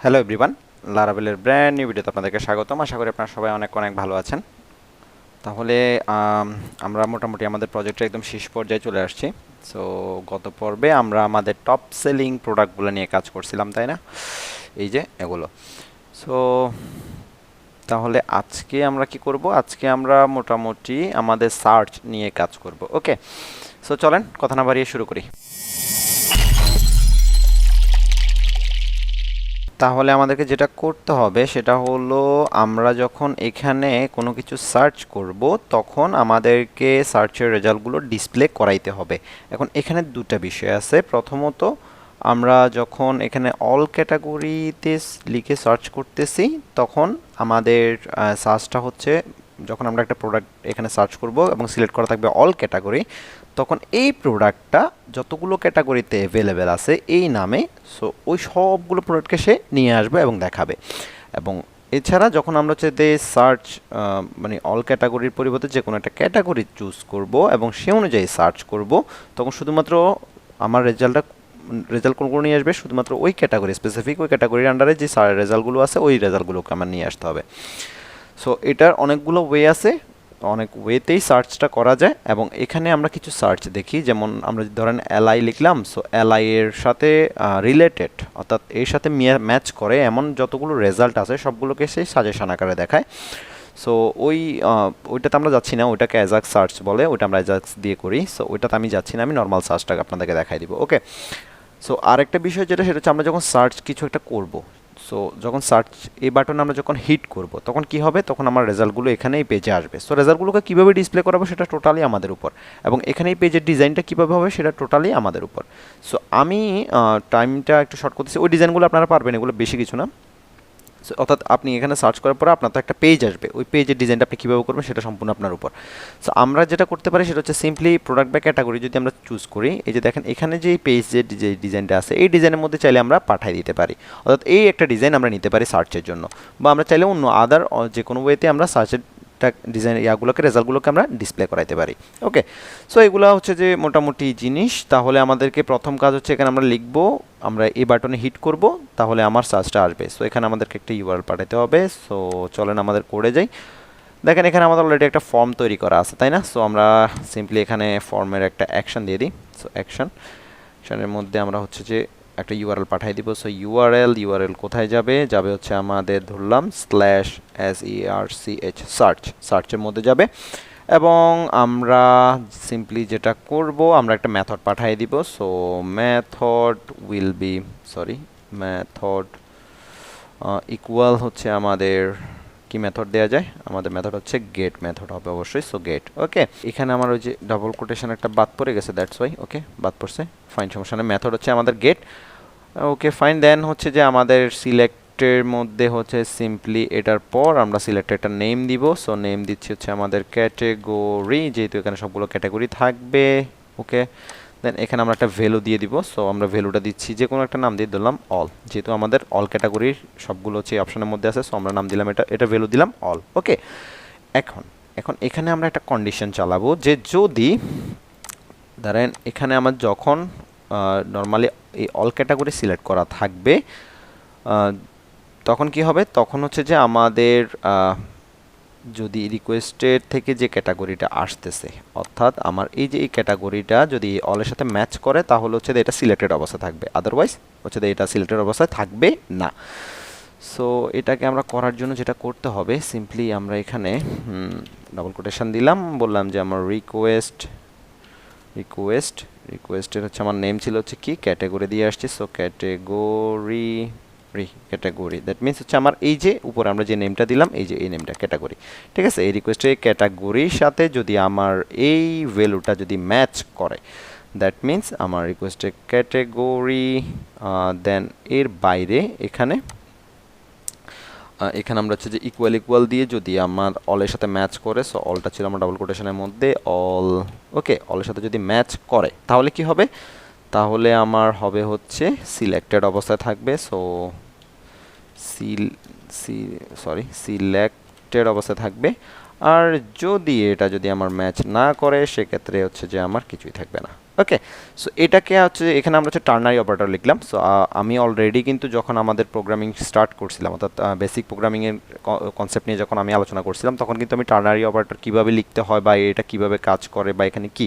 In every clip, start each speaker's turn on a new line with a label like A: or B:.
A: Hello everyone, লারাভেলের brand new ভিডিওতে আপনাদেরকে স্বাগতম। আশা করি আপনারা সবাই অনেক অনেক ভালো আছেন। তাহলে আমরা মোটামুটি আমাদের প্রজেক্টের একদম শেষ পর্যায়ে চলে আসছি। সো গত পর্বে আমরা আমাদের টপ সেলিং প্রোডাক্টগুলো নিয়ে কাজ করছিলাম, তাই না? এই যে এগুলো। সো তাহলে আজকে আমরা কি করব? আজকে আমরা মোটামুটি আমাদের সার্চ নিয়ে কাজ করব। ওকে, সো চলেন কথা না বাড়িয়ে শুরু করি। তাহলে আমাদেরকে যেটা করতে হবে সেটা হলো, আমরা যখন এখানে কোনো কিছু সার্চ করব তখন আমাদেরকে সার্চের রেজাল্টগুলো ডিসপ্লে করাইতে হবে। এখন এখানে দুটো বিষয় আছে। প্রথমত, আমরা যখন এখানে অল ক্যাটাগরিতে লিখে সার্চ করতেছি তখন আমাদের সার্চটা হচ্ছে, যখন আমরা একটা প্রোডাক্ট এখানে সার্চ করব এবং সিলেক্ট করা থাকবে অল ক্যাটাগরি, তখন এই প্রোডাক্টটা যতগুলো ক্যাটাগরিতে অ্যাভেলেবেল আছে এই নামে, সো ওই সবগুলো প্রোডাক্টকে সে নিয়ে আসবে এবং দেখাবে। এবং এছাড়া যখন আমরা হচ্ছে সার্চ মানে অল ক্যাটাগরির পরিবর্তে যে কোনো একটা ক্যাটাগরি চুজ করব এবং সে অনুযায়ী সার্চ করব, তখন শুধুমাত্র আমার রেজাল্ট কোনগুলো নিয়ে আসবে, শুধুমাত্র ওই ক্যাটাগরি স্পেসিফিক ওই ক্যাটাগরির আন্ডারে যে রেজাল্টগুলো আছে ওই রেজাল্টগুলোকে আমার নিয়ে আসতে হবে। সো এটার অনেকগুলো ওয়ে আছে, অনেক ওয়েতেই সার্চটা করা যায়। এবং এখানে আমরা কিছু সার্চ দেখি, যেমন আমরা যদি ধরেন এলআই লিখলাম, সো এলআই এর সাথে রিলেটেড, অর্থাৎ এর সাথে ম্যাচ করে এমন যতগুলো রেজাল্ট আছে সবগুলোকে সেই সাজেশন আকারে দেখায়। সো ওইটাতে আমরা যাচ্ছি না, ওইটাকে অ্যাজাক্স সার্চ বলে, ওইটা আমরা অ্যাজাক্স দিয়ে করি। সো ওইটাতে আমি যাচ্ছি না, আমি নর্মাল সার্চটাকে আপনাদেরকে দেখাই দিব। ওকে, সো আরেকটা বিষয় যেটা, সেটা হচ্ছে আমরা যখন সার্চ কিছু একটা করব, সো যখন সার্চ এই বাটনে আমরা যখন হিট করব তখন কি হবে, তখন আমার রেজাল্টগুলো এখানেই পেজে আসবে। সো রেজাল্টগুলোকে কীভাবে ডিসপ্লে করাবো সেটা টোটালি আমাদের উপর, এবং এখানে এই পেজের ডিজাইনটা কীভাবে হবে সেটা টোটালি আমাদের উপর। সো আমি টাইমটা একটু শর্ট করতেছি, ওই ডিজাইনগুলো আপনারা পারবেন, এগুলো বেশি কিছু না। অর্থাৎ আপনি এখানে সার্চ করার পরে আপনার তো একটা পেজ আসবে, ওই পেজের ডিজাইনটা আপনি কীভাবে করবেন সেটা সম্পূর্ণ আপনার উপর। সো আমরা যেটা করতে পারি সেটা হচ্ছে সিম্পলি প্রোডাক্ট বা ক্যাটাগরি যদি আমরা চুজ করি, এই যে দেখেন এখানে যে পেজের যে ডিজাইনটা আছে এই ডিজাইনের মধ্যে চাইলে আমরা পাঠিয়ে দিতে পারি। অর্থাৎ এই একটা ডিজাইন আমরা নিতে পারি সার্চের জন্য, বা আমরা চাইলে অন্য আদার যে কোনো ওয়েতে আমরা সার্চের ডিজাইন ইয়াগুলোকে রেজাল্টগুলোকে আমরা ডিসপ্লে করাইতে পারি। ওকে, সো এগুলো হচ্ছে যে মোটামুটি জিনিস। তাহলে আমাদেরকে প্রথম কাজ হচ্ছে, এখানে আমরা লিখব, আমরা এই বাটনে হিট করব, তাহলে আমার সার্চটা আসবে। সো এখানে আমাদেরকে একটা ইউআরএল পাঠাতে হবে। সো চলেন আমাদের কোডে যাই। দেখেন এখানে আমাদের অলরেডি একটা ফর্ম তৈরি করা আছে, তাই না? সো আমরা সিম্পলি এখানে ফর্মের একটা অ্যাকশন দিয়ে দিই। সো অ্যাকশনের মধ্যে আমরা হচ্ছে যে একটা ইউআরএল পাঠিয়ে দিব। সো ইউআরএল কোথায় যাবে? যাবে হচ্ছে আমাদের ধরলাম /SERCH সার্চের মধ্যে যাবে। এবং আমরা সিম্পলি যেটা করব, আমরা একটা মেথড পাঠিয়ে দিব। সো মেথড ইকুয়াল হচ্ছে আমাদের কি মেথড দেওয়া যায়, আমাদের মেথড হচ্ছে গেট মেথড হবে অবশ্যই। So get. ওকে, এখানে আমার ওই যে ডাবল কোটেশন একটা বাদ পড়ে গেছে, দ্যাটস ওয়াই। ওকে, বাদ পড়ছে, ফাইন, সমস্যা নেই। মেথড হচ্ছে আমাদের গেট। ওকে ফাইন, দেন হচ্ছে যে আমাদের সিলেক্টের মধ্যে হচ্ছে সিম্পলি এটার পর আমরা সিলেক্টের একটা নেম দিব। সো নেম দিচ্ছি হচ্ছে আমাদের ক্যাটেগরি, যেহেতু এখানে সবগুলো ক্যাটাগরি থাকবে। ওকে, দেন এখানে আমরা একটা ভ্যালু দিয়ে দিব। সো আমরা ভ্যালুটা দিচ্ছি যে কোনো একটা নাম দিয়ে দিলাম অল, যেহেতু আমাদের অল ক্যাটাগরির সবগুলো হচ্ছে অপশনের মধ্যে আছে। সো আমরা নাম দিলাম এটা ভ্যালু দিলাম অল। ওকে, এখন এখানে আমরা একটা কন্ডিশন চালাবো, যে যদি ধরেন এখানে আমার যখন নর্মালি এই অল ক্যাটাগরি সিলেক্ট করা থাকবে, তখন কি হবে, তখন হচ্ছে যে আমাদের যদি রিকোয়েস্টের থেকে যে ক্যাটাগরিটা আসতেছে, অর্থাৎ আমার এই যে এই ক্যাটাগরিটা যদি অলের সাথে ম্যাচ করে, তাহলে হচ্ছে এটা সিলেক্টেড অবস্থায় থাকবে, আদারওয়াইজ হচ্ছে এটা সিলেক্টেড অবস্থায় থাকবে না। সো এটাকে আমরা করার জন্য যেটা করতে হবে, সিম্পলি আমরা এখানে ডাবল কোটেশন দিলাম, বললাম যে আমার রিকোয়েস্টের হচ্ছে আমার নেম ছিল হচ্ছে কি ক্যাটাগরি দিয়ে আসছে। সো ক্যাটাগরি দ্যাট মিনস হচ্ছে আমার এই যে উপরে আমরা যে নেমটা দিলাম, এই যে এই নেমটা ক্যাটাগরি, ঠিক আছে? এই রিকোয়েস্টের ক্যাটাগরির সাথে যদি আমার এই ভ্যালুটা যদি ম্যাচ করে, দ্যাট মিনস আমার রিকোয়েস্টের ক্যাটাগরি, দেন এর বাইরে এখানে আমরা হচ্ছে যে ইকুয়াল দিয়ে যদি আমার অলের সাথে ম্যাচ করে, সো অলটা ছিল আমার ডাবল কোটেশনের মধ্যে অল। ওকে, অলের সাথে যদি ম্যাচ করে তাহলে কি হবে, তাহলে আমার হবে হচ্ছে সিলেক্টেড অবস্থায় থাকবে। সো সিলেক্টেড অবস্থায় থাকবে। আর যদি এটা যদি আমার ম্যাচ না করে, সেক্ষেত্রে হচ্ছে যে আমার কিছুই থাকবে না। ওকে, সো এটাকে হচ্ছে এখানে আমরা হচ্ছে টার্নারি অপারেটর লিখলাম। সো আমি অলরেডি কিন্তু যখন আমাদের প্রোগ্রামিং স্টার্ট করছিলাম, অর্থাৎ বেসিক প্রোগ্রামিংয়ের কনসেপ্ট নিয়ে যখন আমি আলোচনা করছিলাম, তখন কিন্তু আমি টার্নারি অপারেটর কীভাবে লিখতে হয় বা এটা কীভাবে কাজ করে বা এখানে কি,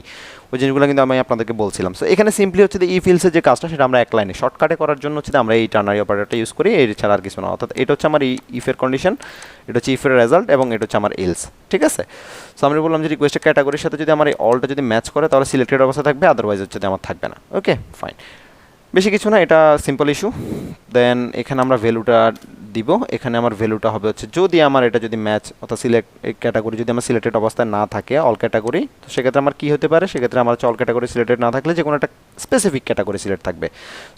A: ওই জিনিসগুলো কিন্তু আমি আপনাদেরকে বলছিলাম। সো এখানে সিম্পলি হচ্ছে ই ফিল্ডসের যে কাজটা সেটা আমরা এক লাইনে শর্টকাটে করার জন্য হচ্ছে আমরা এই টার্নারি অপারেটরটা ইউজ করি, এর ছাড়া আর কিছু না। অর্থাৎ এটা হচ্ছে আমার ইফের কন্ডিশন, এটা হচ্ছে ইফের রেজাল্ট, এবং এটা হচ্ছে আমার এলস। ঠিক আছে, সো আমি বললাম যে রিকোয়েস্টের ক্যাটাগরির সাথে যদি আমার এই অলটা যদি ম্যাচ করে তাহলে সিলেক্টেড অবস্থা থাকবে, আদারওয়াইজ হচ্ছে আমার থাকবে না। ওকে ফাইন, বেশি কিছু না, এটা সিম্পল ইস্যু। দেন এখানে আমরা ভ্যালুটা দিব, এখানে আমার ভ্যালুটা হবে হচ্ছে যদি আমার এটা যদি ম্যাচ অর্থাৎ সিলেক্ট ক্যাটাগরি যদি আমার সিলেক্টেড অবস্থায় না থাকে অল ক্যাটাগরি, তো সেক্ষেত্রে আমার কি হতে পারে, সেক্ষেত্রে আমার হচ্ছে অল ক্যাটাগরি সিলেক্টেড না থাকলে যে কোনো একটা স্পেসিফিক ক্যাটাগরি সিলেক্ট থাকবে,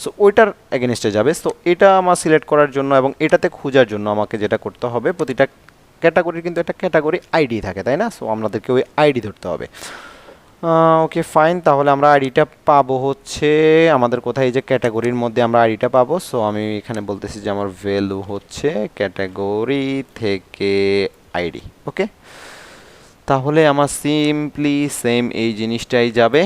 A: সো ওইটার এগেনস্টে যাবে। সো এটা আমার সিলেক্ট করার জন্য এবং এটাতে খোঁজার জন্য আমাকে যেটা করতে হবে, প্রতিটা ক্যাটাগরির কিন্তু একটা ক্যাটাগরি আইডি থাকে, তাই না? সো আমাদেরকে ওই আইডি ধরতে হবে। ওকে ফাইন, তাহলে আমরা আইডিটা পাবো হচ্ছে আমাদের কোথায়, এই যে ক্যাটাগরির মধ্যে আমরা আইডিটা পাবো। সো আমি এখানে বলতেছি যে আমার ভ্যালু হচ্ছে ক্যাটাগরি থেকে আইডি। ওকে, তাহলে আমার সিম্পলি সেম এই জিনিসটাই যাবে,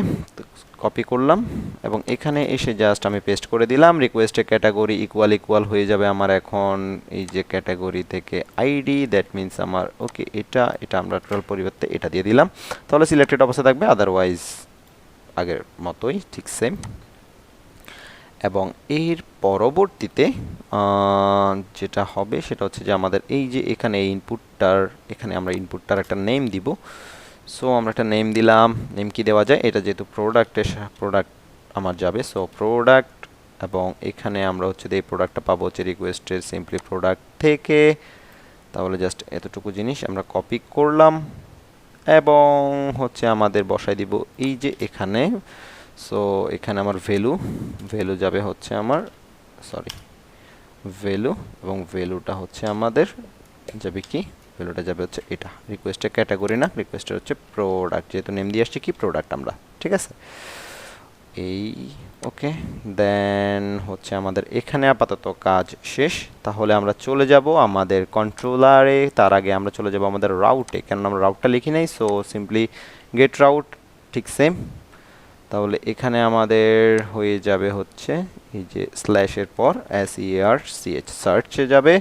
A: কপি করলাম এবং এখানে এসে জাস্ট আমি পেস্ট করে দিলাম। রিকোয়েস্টের ক্যাটাগরি ইকুয়াল ইকুয়াল হয়ে যাবে আমার এখন এই যে ক্যাটাগরি থেকে আইডি, দ্যাট মিন্স আমার ওকে এটা এটা আমরা টোটাল পরিবর্তে এটা দিয়ে দিলাম, তাহলে সিলেক্টেড অবস্থা থাকবে, আদারওয়াইজ আগের মতোই ঠিক সেম। এবং এর পরবর্তীতে যেটা হবে সেটা হচ্ছে যে আমাদের এই যে এখানে এখানে আমরা ইনপুটটার একটা নেম দিব। সো আমরা একটা নেম দিলাম, নেম কি দেওয়া যায়, এটা যেহেতু প্রোডাক্ট আমার যাবে, সো প্রোডাক্ট, এবং এখানে আমরা হচ্ছে এই প্রোডাক্টটা পাবো হচ্ছে রিকোয়েস্টের সিম্পলি প্রোডাক্ট থেকে। তাহলে জাস্ট এতটুকু জিনিস আমরা কপি করলাম এবং হচ্ছে আমাদের বসাই দিব এই যে এখানে। সো এখানে আমার ভ্যালু যাবে হচ্ছে আমার ভ্যালু, এবং ভ্যালুটা হচ্ছে আমাদের যাবে কি, ভ্যালুটা যাবে হচ্ছে এটা রিকোয়েস্টের ক্যাটাগরি না, রিকোয়েস্টের হচ্ছে প্রোডাক্ট, যেহেতু নেম দিয়ে আসছে কি প্রোডাক্ট আমরা। ঠিক আছে, এই ওকে, দেন হচ্ছে আমাদের এখানে আপাতত কাজ শেষ। তাহলে আমরা চলে যাব আমাদের কন্ট্রোলারে, তার আগে আমরা চলে যাব আমাদের রাউটে, কেন আমরা রাউটটা লিখি নাই। সো সিম্পলি গেট রাউট, ঠিক সেম। তাহলে এখানে আমাদের হয়ে যাবে হচ্ছে এই যে স্ল্যাশের পর SEARCH সার্চে যাবে,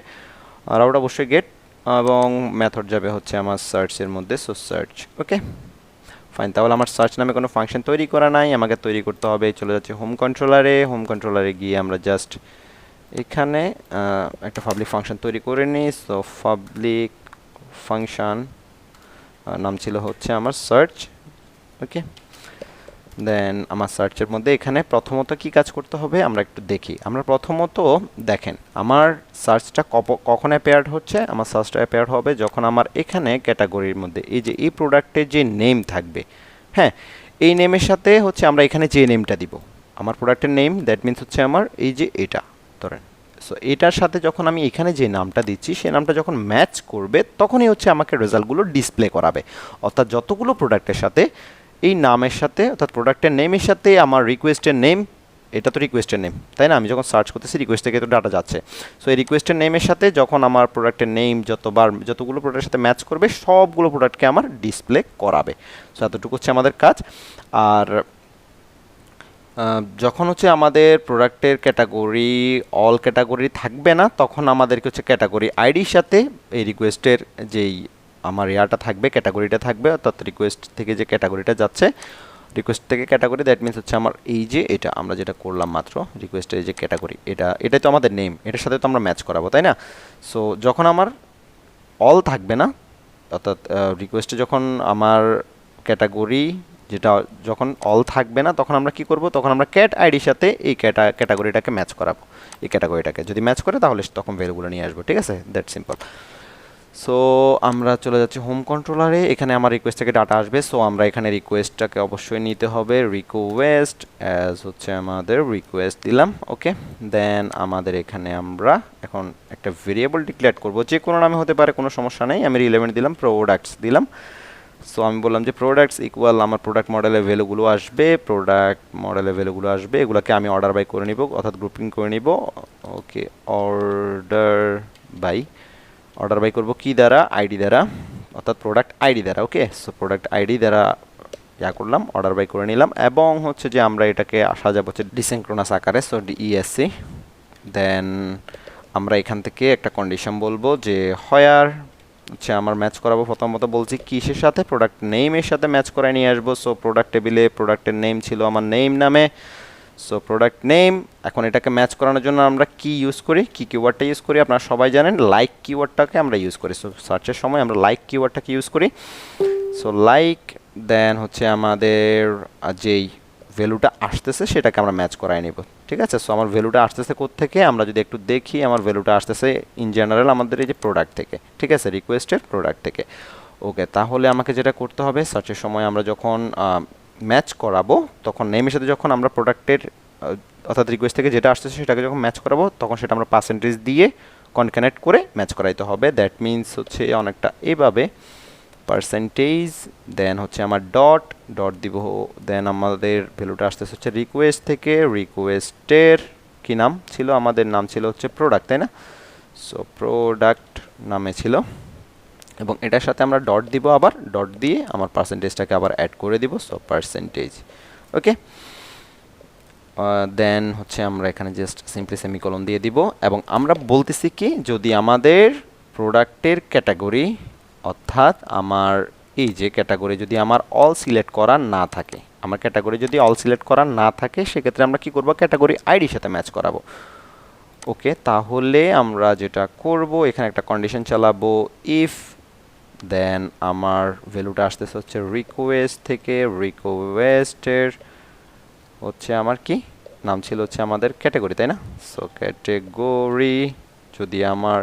A: রাউট অবশ্যই গেট, এবং মেথড যাবে হচ্ছে আমার সার্চের মধ্যে, সো সার্চ। ওকে ফাইন, তাহলে আমার সার্চ নামে কোনো ফাংশন তৈরি করা নাই, আমাকে তৈরি করতে হবে। চলে যাচ্ছে হোম কন্ট্রোলারে গিয়ে আমরা জাস্ট এখানে একটা পাবলিক ফাংশন তৈরি করে নিই। সো পাবলিক ফাংশন নাম ছিল হচ্ছে আমার সার্চ। ওকে, দেন আমার সার্চের মধ্যে এখানে প্রথমত কি কাজ করতে হবে আমরা একটু দেখি। আমরা প্রথমত দেখেন আমার সার্চটা কখন অ্যাপেয়ার্ড হচ্ছে, আমার সার্চটা অ্যাপেয়ার্ড হবে যখন আমার এখানে ক্যাটাগরির মধ্যে এই যে এই প্রোডাক্টের যে নেম থাকবে, হ্যাঁ এই নেমের সাথে হচ্ছে আমরা এখানে যে নেমটা দিব, আমার প্রোডাক্টের নেম, দ্যাট মিন্স হচ্ছে আমার এই যে এটা ধরেন। সো এটার সাথে যখন আমি এখানে যে নামটা দিচ্ছি সেই নামটা যখন ম্যাচ করবে তখনই হচ্ছে আমাকে রেজাল্টগুলো ডিসপ্লে করাবে। অর্থাৎ যতগুলো প্রোডাক্টের সাথে এই নামের সাথে অর্থাৎ প্রোডাক্টের নেমের সাথে আমার রিকোয়েস্টের নেম, এটা তো রিকোয়েস্টের নেম তাই না, আমি যখন সার্চ করতেছি রিকোয়েস্ট থেকে তো ডাটা যাচ্ছে। সো এই রিকোয়েস্টের নেমের সাথে যখন আমার প্রোডাক্টের নেম যতগুলো প্রোডাক্টের সাথে ম্যাচ করবে সবগুলো প্রোডাক্টকে আমার ডিসপ্লে করাবে। সো এতটুকু হচ্ছে আমাদের কাজ। আর যখন হচ্ছে আমাদের প্রোডাক্টের ক্যাটাগরি অল ক্যাটাগরি থাকবে না তখন আমাদেরকে হচ্ছে ক্যাটাগরি আইডির সাথে এই রিকোয়েস্টের যেই আমার ইয়াটা থাকবে ক্যাটাগরিটা থাকবে, অর্থাৎ রিকোয়েস্ট থেকে যে ক্যাটাগরিটা যাচ্ছে, রিকোয়েস্ট থেকে ক্যাটাগরি, দ্যাট মিনস হচ্ছে আমার এই যে এটা আমরা যেটা করলাম মাত্র রিকোয়েস্টের যে ক্যাটাগরি, এটাই তো আমাদের নেম, এটার সাথে তো আমরা ম্যাচ করাবো তাই না। সো যখন আমার অল থাকবে না, অর্থাৎ রিকোয়েস্টে যখন আমার ক্যাটাগরি যেটা যখন অল থাকবে না তখন আমরা কি করব, তখন আমরা ক্যাট আইডির সাথে এই ক্যাটাগরিটাকে ম্যাচ করাবো। এই ক্যাটাগরিটাকে যদি ম্যাচ করে তাহলে তখন ভ্যালুগুলো নিয়ে আসবো। ঠিক আছে, দ্যাট সিম্পল। সো আমরা চলে যাচ্ছি হোম কন্ট্রোলারে, এখানে আমার রিকোয়েস্ট থেকে ডাটা আসবে। সো আমরা এখানে রিকোয়েস্টটাকে অবশ্যই নিতে হবে, রিকোয়েস্ট অ্যাজ হচ্ছে আমাদের রিকোয়েস্ট দিলাম। ওকে, দেন আমাদের এখানে আমরা এখন একটা ভেরিয়েবল ডিক্লেয়ার করব, যে কোনো নামে হতে পারে, কোনো সমস্যা নেই। আমি রিলেভেন্ট দিলাম, প্রোডাক্টস দিলাম। সো আমি বললাম যে প্রোডাক্টস ইকুয়াল আমার প্রোডাক্ট মডেলের ভ্যালুগুলো আসবে, এগুলোকে আমি অর্ডার বাই করে নিব, অর্থাৎ গ্রুপিং করে নিব। ওকে, অর্ডার বাই করব কি দ্বারা, আইডি দ্বারা, অর্থাৎ প্রোডাক্ট আইডি দ্বারা। ওকে, সো প্রোডাক্ট আইডি দ্বারা ইয়া করলাম, অর্ডার বাই করে নিলাম, এবং হচ্ছে যে আমরা এটাকে সাজাবো হচ্ছে ডিসিনক্রোনাস আকারে, সো ডিইএসসি। দেন আমরা এখান থেকে একটা কন্ডিশন বলবো যে হয়ার হচ্ছে আমার ম্যাচ করাবো, প্রথমত বলছি কিসের সাথে, প্রোডাক্ট নেমের সাথে ম্যাচ করায় নিয়ে আসবো। সো প্রোডাক্ট টেবিলে প্রোডাক্টের নেম ছিল আমার নেম নামে, সো প্রোডাক্ট নেম। এখন এটাকে ম্যাচ করানোর জন্য আমরা কি ইউজ করি, কি কিওয়ার্ডটা ইউজ করি, আপনারা সবাই জানেন লাইক কিওয়ার্ডটাকে আমরা ইউজ করি। সো সার্চের সময় আমরা লাইক কিওয়ার্ডটাকে ইউজ করি। সো লাইক, দেন হচ্ছে আমাদের যেই ভ্যালুটা আসতেছে সেটাকে আমরা ম্যাচ করাই নিব, ঠিক আছে। সো আমার ভ্যালুটা আসতেছে কোত্থেকে, আমরা যদি একটু দেখি, আমার ভ্যালুটা আসতেছে ইন জেনারেল আমাদের এই যে প্রোডাক্ট থেকে, ঠিক আছে, রিকোয়েস্টের প্রোডাক্ট থেকে। ওকে, তাহলে আমাকে যেটা করতে হবে, সার্চের সময় আমরা যখন ম্যাচ করাবো, তখন নেমের সাথে যখন আমরা প্রোডাক্টের অর্থাৎ রিকোয়েস্ট থেকে যেটা আসতেছে সেটাকে যখন ম্যাচ করাবো, তখন সেটা আমরা পার্সেন্টেজ দিয়ে কনকানেক্ট করে ম্যাচ করাইতে হবে। দ্যাট মিনস হচ্ছে অনেকটা এভাবে পার্সেন্টেজ, দেন হচ্ছে আমার ডট ডট দিব, দেন আমাদের ভ্যালুটা আসতেছে হচ্ছে রিকোয়েস্ট থেকে, রিকোয়েস্টের কি নাম ছিল, আমাদের নাম ছিল হচ্ছে প্রোডাক্ট, তাই না। সো প্রোডাক্ট নামে ছিল, এবং এটার সাথে আমরা ডট দিব, আবার ডট দিয়ে আমার পার্সেন্টেজটাকে আবার অ্যাড করে দিব। সো পার্সেন্টেজ, ওকে। দেন হচ্ছে আমরা এখানে জাস্ট সিম্পলি সেমিকোলন দিয়ে দিব, এবং আমরা বলতেছি কি, যদি আমাদের প্রোডাক্টের ক্যাটাগরি অর্থাৎ আমার এই যে ক্যাটাগরি যদি আমার অল সিলেক্ট করা না থাকে, আমার ক্যাটাগরি যদি অল সিলেক্ট করা না থাকে, সেক্ষেত্রে আমরা কি করব, ক্যাটাগরি আইডির সাথে ম্যাচ করাবো। ওকে, তাহলে আমরা যেটা করব, এখানে একটা কন্ডিশন চালাবো, ইফ, দেন আমার ভ্যালুটা আসতেছে হচ্ছে রিকোয়েস্ট থেকে, রিকোয়েস্টের হচ্ছে আমার কি নাম ছিল হচ্ছে আমাদের ক্যাটাগরি, তাই না। সো ক্যাটাগরি যদি আমার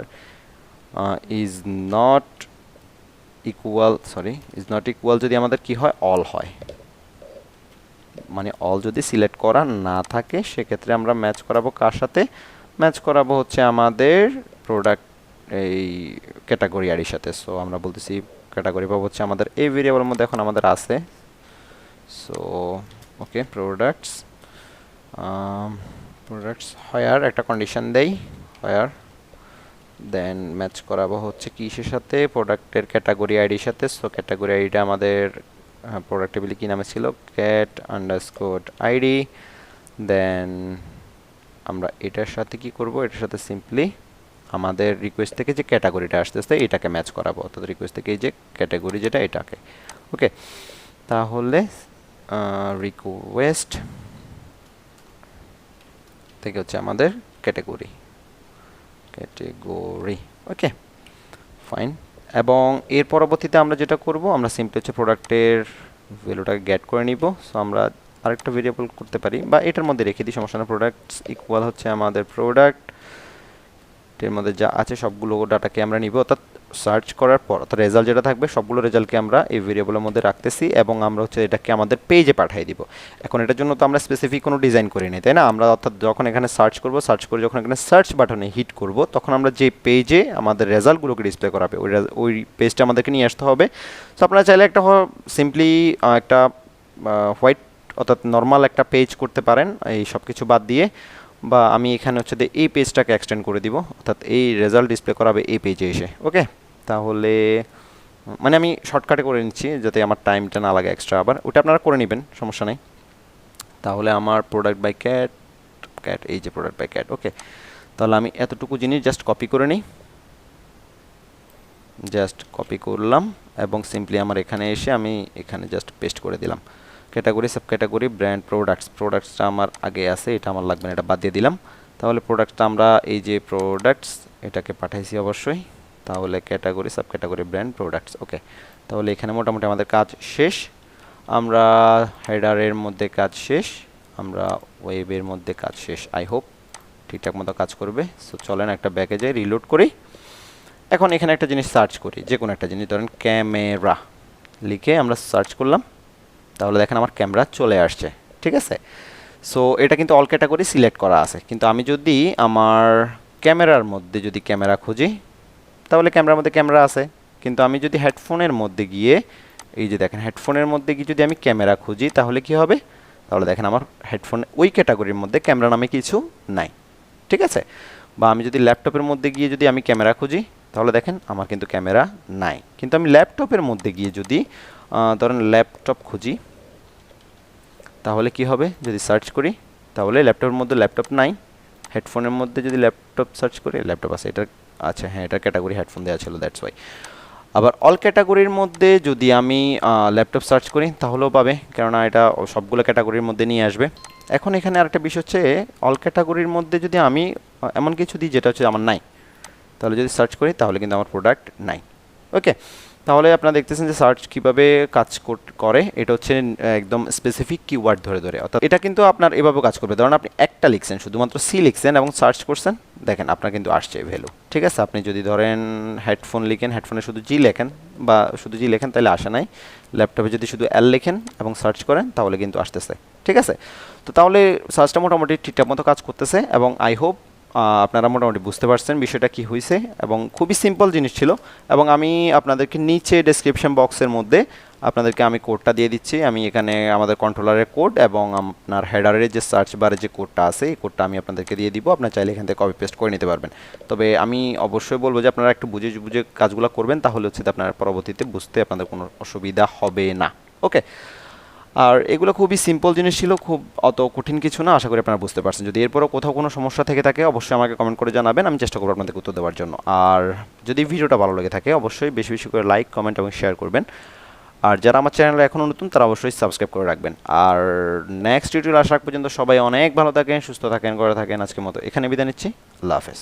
A: is not equal, sorry is not equal যদি আমাদের কি হয়, অল হয়, মানে অল যদি সিলেক্ট করা না থাকে, সেক্ষেত্রে আমরা ম্যাচ করাবো কার সাথে, ম্যাচ করাবো হচ্ছে আমাদের প্রোডাক্ট এই ক্যাটাগরি আইডির সাথে। সো আমরা বলতেছি ক্যাটাগরি পাবো হচ্ছে আমাদের এই ভেরিয়েবলের মধ্যে এখন আমাদের আছে। সো ওকে, প্রোডাক্টস প্রোডাক্টস হয়ার একটা কন্ডিশন দেই, হয়ার, দেন ম্যাচ করাবো হচ্ছে কিসের সাথে, প্রোডাক্টের ক্যাটাগরি আইডির সাথে। সো ক্যাটাগরি আইডিটা আমাদের প্রোডাক্ট টেবিলে কী নামে ছিল, ক্যাট আন্ডারস্কোর আইডি। দেন আমরা এটার সাথে কি করব, এটার সাথে সিম্পলি আমাদের রিকোয়েস্ট থেকে যে ক্যাটাগরিটা আসতেছে এটাকে ম্যাচ করাবো, অর্থাৎ রিকোয়েস্ট থেকে এই যে ক্যাটাগরি যেটা এটাকে। ওকে, তাহলে রিকোয়েস্ট থেকে হচ্ছে আমাদের ক্যাটাগরি, ক্যাটাগরি, ওকে ফাইন। এবং এর পরবর্তীতে আমরা যেটা করব, আমরা সিম্পলি হচ্ছে প্রোডাক্টের ভ্যালুটাকে গেট করে নিব। সো আমরা আরেকটা ভেরিয়েবল করতে পারি, বা এটার মধ্যে রেখে দিই, সমস্যা না। প্রোডাক্টস ইকুয়াল হচ্ছে আমাদের প্রোডাক্টের মধ্যে যা আছে সবগুলো ডাটাকে আমরা নিব, অর্থাৎ সার্চ করার পর অর্থাৎ রেজাল্ট যেটা থাকবে সবগুলো রেজাল্টকে আমরা এই ভেরিয়েবলের মধ্যে রাখতেছি, এবং আমরা হচ্ছে এটাকে আমাদের পেজে পাঠিয়ে দিব। এখন এটার জন্য তো আমরা স্পেসিফিক কোনো ডিজাইন করিনি, তাই না। আমরা অর্থাৎ যখন এখানে সার্চ করব, সার্চ করে যখন এখানে সার্চ বাটনে হিট করব, তখন আমরা যে পেজে আমাদের রেজাল্টগুলোকে ডিসপ্লে করাবে ওই পেজটা আমাদেরকে নিয়ে আসতে হবে। সো আপনারা চাইলে একটা সিম্পলি একটা হোয়াইট অর্থাৎ নর্মাল একটা পেজ করতে পারেন এই সব কিছু বাদ দিয়ে, বা আমি এখানে হচ্ছে এই পেজটাকে এক্সটেন্ড করে দিব, অর্থাৎ এই রেজাল্ট ডিসপ্লে করাবে এই পেজে এসে। ওকে, তাহলে মানে আমি শর্টকাটে করে নিচ্ছি যাতে আমার টাইমটা না লাগে এক্সট্রা, আবার ওটা আপনারা করে নেবেন, সমস্যা নেই। তাহলে আমার প্রোডাক্ট বাই ক্যাট, ক্যাট এই যে প্রোডাক্ট বাই ক্যাট। ওকে, তাহলে আমি এতটুকু জিনিস জাস্ট কপি করে নিই, জাস্ট কপি করলাম, এবং সিম্পলি আমার এখানে এসে আমি এখানে জাস্ট পেস্ট করে দিলাম। Category, sub category, brand, products, প্রোডাক্টসটা আমার আগে আছে, এটা আমার লাগবে না, এটা বাদ দিয়ে দিলাম। তাহলে প্রোডাক্টটা আমরা এই যে প্রোডাক্টস এটাকে পাঠাইছি অবশ্যই, তাহলে category, sub category, brand, products. Okay, তাহলে এখানে মোটামুটি আমাদের কাজ শেষ। আমরা হেডারের মধ্যে কাজ শেষ, আমরা ওয়েবের মধ্যে কাজ শেষ। আই হোপ ঠিকঠাক মতো কাজ করবে। সো চলেন একটা ব্যাকে যাই, রিলোড করি। এখন এখানে একটা জিনিস সার্চ করি, যে কোনো একটা জিনিস, ধরেন ক্যামেরা লিখে আমরা সার্চ করলাম, তাহলে দেখেন আমার ক্যামেরা চলে আসছে, ঠিক আছে। সো এটা কিন্তু অল ক্যাটাগরি সিলেক্ট করা আছে, কিন্তু আমি যদি আমার ক্যামেরার মধ্যে যদি ক্যামেরা খুঁজি, তাহলে ক্যামেরার মধ্যে ক্যামেরা আছে, কিন্তু আমি যদি হেডফোনের মধ্যে গিয়ে, এই যে দেখেন হেডফোনের মধ্যে গিয়ে যদি আমি ক্যামেরা খুঁজি, তাহলে কি হবে, তাহলে দেখেন আমার হেডফোন ওই ক্যাটাগরির মধ্যে ক্যামেরা নামে কিছু নাই, ঠিক আছে। বা আমি যদি ল্যাপটপের মধ্যে গিয়ে যদি আমি ক্যামেরা খুঁজি, তাহলে দেখেন আমার কিন্তু ক্যামেরা নাই। কিন্তু আমি ল্যাপটপের মধ্যে গিয়ে যদি ধরেন ল্যাপটপ খুঁজি, তাহলে কি হবে যদি সার্চ করি, তাহলে ল্যাপটপের মধ্যে ল্যাপটপ নাই, হেডফোনের মধ্যে যদি ল্যাপটপ সার্চ করি ল্যাপটপ আছে, এটা আচ্ছা হ্যাঁ এটা ক্যাটাগরি হেডফোন দেওয়া ছিল, দ্যাটস ওয়াই। আবার অল ক্যাটাগরির মধ্যে যদি আমি ল্যাপটপ সার্চ করি তাহলেও পাবে, কেননা এটা সবগুলো ক্যাটাগরির মধ্যে নিয়ে আসবে। এখন এখানে আরেকটা বিষয় হচ্ছে অল ক্যাটাগরির মধ্যে যদি আমি এমন কিছু দিই যেটা হচ্ছে আমার নাই, তাহলে যদি সার্চ করি তাহলে কিন্তু আমার প্রোডাক্ট নাই। ওকে, তাহলে আপনারা দেখতেছেন যে সার্চ কীভাবে কাজ করে, এটা হচ্ছে একদম স্পেসিফিক কিওয়ার্ড ধরে ধরে, অর্থাৎ এটা কিন্তু আপনার এভাবেও কাজ করবে। ধরুন আপনি একটা লিখছেন, শুধুমাত্র সি লিখছেন এবং সার্চ করছেন, দেখেন আপনার কিন্তু আসছে ভ্যালু, ঠিক আছে। আপনি যদি ধরেন হেডফোন লিখেন, হেডফোনে শুধু জি লেখেন বা শুধু জি লেখেন তাহলে আসে নাই, ল্যাপটপে যদি শুধু এল লেখেন এবং সার্চ করেন তাহলে কিন্তু আসতেছে, ঠিক আছে। তো তাহলে সার্চটা মোটামুটি ঠিকঠাক মতো কাজ করতেছে এবং আই হোপ আপনারা মোটামুটি বুঝতে পারছেন বিষয়টা কি হয়েছে, এবং খুবই সিম্পল জিনিস ছিল। এবং আমি আপনাদেরকে নিচে ডেসক্রিপশন বক্সের মধ্যে আপনাদেরকে আমি কোডটা দিয়ে দিচ্ছি। আমি এখানে আমাদের কন্ট্রোলারের কোড এবং আপনার হেডারের যে সার্চ বারে যে কোডটা আছে এই কোডটা আমি আপনাদেরকে দিয়ে দিব, আপনার চাইলে এখান থেকে কপি পেস্ট করে নিতে পারবেন। তবে আমি অবশ্যই বলবো যে আপনারা একটু বুঝে বুঝে কাজগুলো করবেন, তাহলে হচ্ছে আপনার পরবর্তীতে বুঝতে আপনাদের কোনো অসুবিধা হবে না। ওকে, আর এগুলো খুবই সিম্পল জিনিস ছিল, খুব অত কঠিন কিছু না, আশা করি আপনারা বুঝতে পারছেন। যদি এরপরও কোথাও কোনো সমস্যা থেকে থাকে অবশ্যই আমাকে কমেন্ট করে জানাবেন, আমি চেষ্টা করবো আপনাদেরকে উত্তর দেওয়ার জন্য। আর যদি ভিডিওটা ভালো লেগে থাকে অবশ্যই বেশি বেশি করে লাইক, কমেন্ট এবং শেয়ার করবেন। আর যারা আমার চ্যানেলে এখনও নতুন তারা অবশ্যই সাবস্ক্রাইব করে রাখবেন। আর নেক্সট টিউটোরিয়াল আসার পর্যন্ত সবাই অনেক ভালো থাকেন, সুস্থ থাকেন, করে থাকেন। আজকের মতো এখানে বিদায় নিচ্ছি, আল্লাহ হাফেজ।